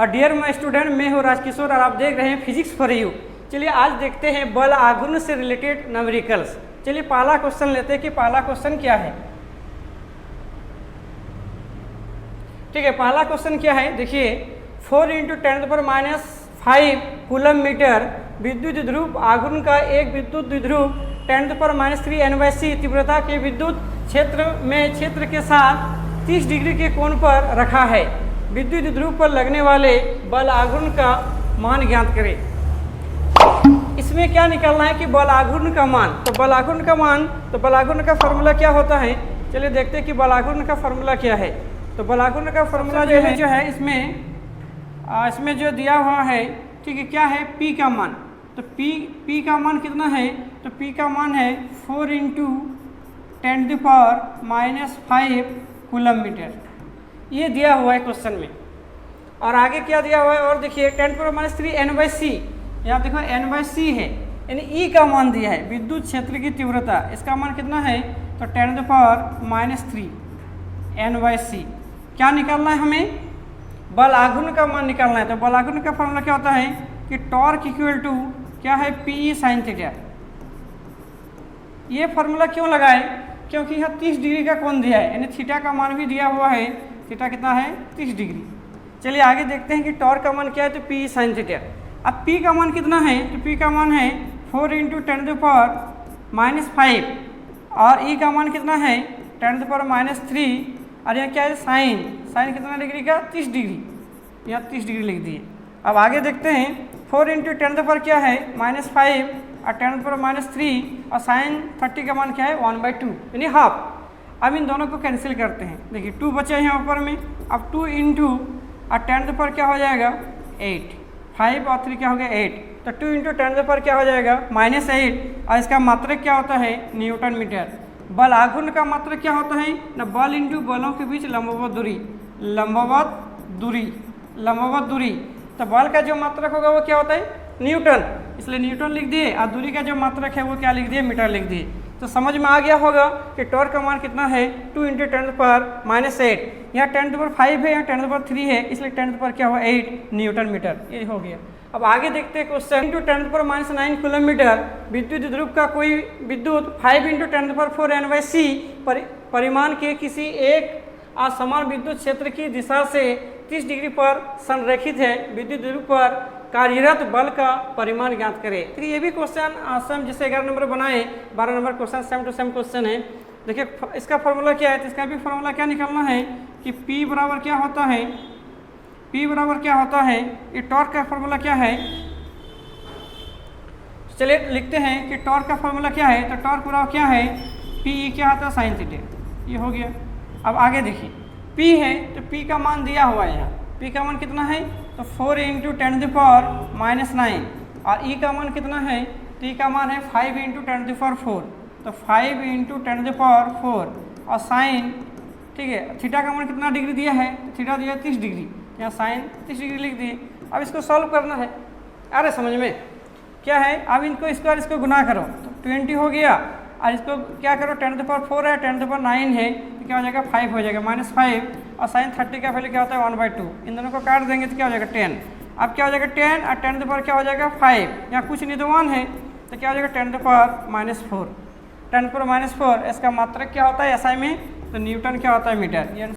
और dear my student, मैं हूँ राजकिशोर और आप देख रहे हैं फिजिक्स फॉर यू। चलिए आज देखते हैं बल आघूर्ण से रिलेटेड न्यूमेरिकल्स। चलिए पहला क्वेश्चन लेते हैं कि पहला क्वेश्चन क्या है। ठीक है, पहला क्वेश्चन क्या है, देखिए 4 × 10⁻⁵ कूलम मीटर विद्युत ध्रुव आघूर्ण का एक विद्युत द्विध्रुव 10⁻³ N/c तीव्रता के विद्युत क्षेत्र के साथ 30 डिग्री के कोण पर रखा है। विद्युत ध्रुव पर लगने वाले बल आघूर्ण का मान ज्ञात करें। इसमें क्या निकालना है कि बल आघूर्ण का मान, तो बल आघूर्ण का मान, तो बल आघूर्ण का फॉर्मूला क्या होता है। चलिए देखते हैं कि बल आघूर्ण का फॉर्मूला क्या है। तो बल आघूर्ण का फॉर्मूला जो है इसमें जो दिया हुआ है, ठीक है, क्या है, P का मान। तो P का मान कितना है, तो P का मान है 4 × 10⁻⁵ कूलम मीटर। ये दिया हुआ है क्वेश्चन में। और आगे क्या दिया हुआ है, और देखिए 10⁻³ N/c, यहाँ देखो N/c है, यानी E का मान दिया है, विद्युत क्षेत्र की तीव्रता, इसका मान कितना है, तो 10⁻³ N/c। क्या निकालना है हमें, बल आघूर्ण का मान निकालना है। तो बल आघूर्ण का फॉर्मूला क्या होता है कि टॉर्क इक्वल टू क्या है, PE sin थीटा। ये फॉर्मूला क्यों लगाए, क्योंकि यहाँ 30 डिग्री का कोण दिया है, यानी थीटा का मान भी दिया हुआ है। थीटा कितना है, 30 डिग्री। चलिए आगे देखते हैं कि टॉर्क का मान क्या है, तो PE sin थीटा। अब P का मान कितना है, तो P का मान है 4 × 10⁻⁵ और E का मान कितना है 10⁻³ और यहाँ क्या है, साइन कितना डिग्री का, 30 डिग्री, यहाँ 30 डिग्री लिख दिए। अब आगे देखते हैं 4 × 10 पर क्या है -5 और 10⁻³ और साइन 30 का मान क्या है 1/2 यानी हाफ। अब इन दोनों को कैंसिल करते हैं, देखिए 2 बचे हैं ऊपर में। अब 2 × 10 पर क्या हो जाएगा 8, 5 और 3 क्या हो गया 8, तो 2 × 10 पर क्या हो जाएगा -8 और इसका मात्रक क्या होता है, न्यूटन मीटर। बल आघूर्ण का मात्रक क्या होता है ना, बल इंटू बलों के बीच लंबवत दूरी। तो बल का जो मात्रक होगा वो क्या होता है, न्यूटन, इसलिए न्यूटन लिख दिए, और दूरी का जो मात्रक है वो क्या लिख दिए, मीटर लिख दिए। तो समझ में आ गया होगा कि टॉर्क का मान कितना है 2 × 10⁻⁸। यहाँ 10⁵ है, यहाँ 10⁻³ है, इसलिए 10 पर क्या हुआ 8 न्यूटन मीटर, ये हो गया। अब आगे देखते हैं क्वेश्चन 10⁻⁹ कूलम मीटर विद्युत ध्रुव का कोई विद्युत 5 × 10⁴ N/c परिमाण के किसी एक असमान विद्युत क्षेत्र की दिशा से 30 डिग्री पर संरेखित है। विद्युत ध्रुव पर कार्यरत बल का परिमाण ज्ञात करें। तो ये भी क्वेश्चन सेम, जैसे 11 नंबर बनाए 12 number question same to same question है। देखिए इसका फॉर्मूला क्या है, तो इसका भी फॉर्मूला क्या निकालना है कि P बराबर क्या होता है, ये टॉर्क का फॉर्मूला क्या है। चलिए लिखते हैं कि टॉर्क का फॉर्मूला क्या है। तो टॉर्क बराबर क्या है, PE क्या होता है sin थीटा, ये हो गया। अब आगे देखिए P है, तो P का मान दिया हुआ है, यहाँ P का मान कितना है, तो 4 × 10⁻⁹ और E का मान कितना है, तो E का मान है 5 × 10⁴, तो 5 × 10⁴ और साइन, ठीक है, थीटा का मान कितना डिग्री दिया है, तो थीटा दिया है 30 डिग्री, यहाँ साइन 30 डिग्री लिख दिए। अब इसको सॉल्व करना है, अरे समझ में क्या है, अब इसको गुना करो तो 20 हो गया, और इसको क्या करो 10⁴ है, 10⁹ है, तो क्या हो जाएगा 5 हो जाएगा, -5 और साइन 30 का वैल्यू क्या होता है 1/2। इन दोनों को काट देंगे तो क्या हो जाएगा 10। अब क्या हो जाएगा 10 और 10 क्या हो जाएगा 5, यहाँ कुछ नहीं तो 1 है, तो क्या हो जाएगा 10⁻⁴। 10⁻⁴ इसका मात्रक क्या होता है SI में, तो न्यूटन क्या होता है मीटर।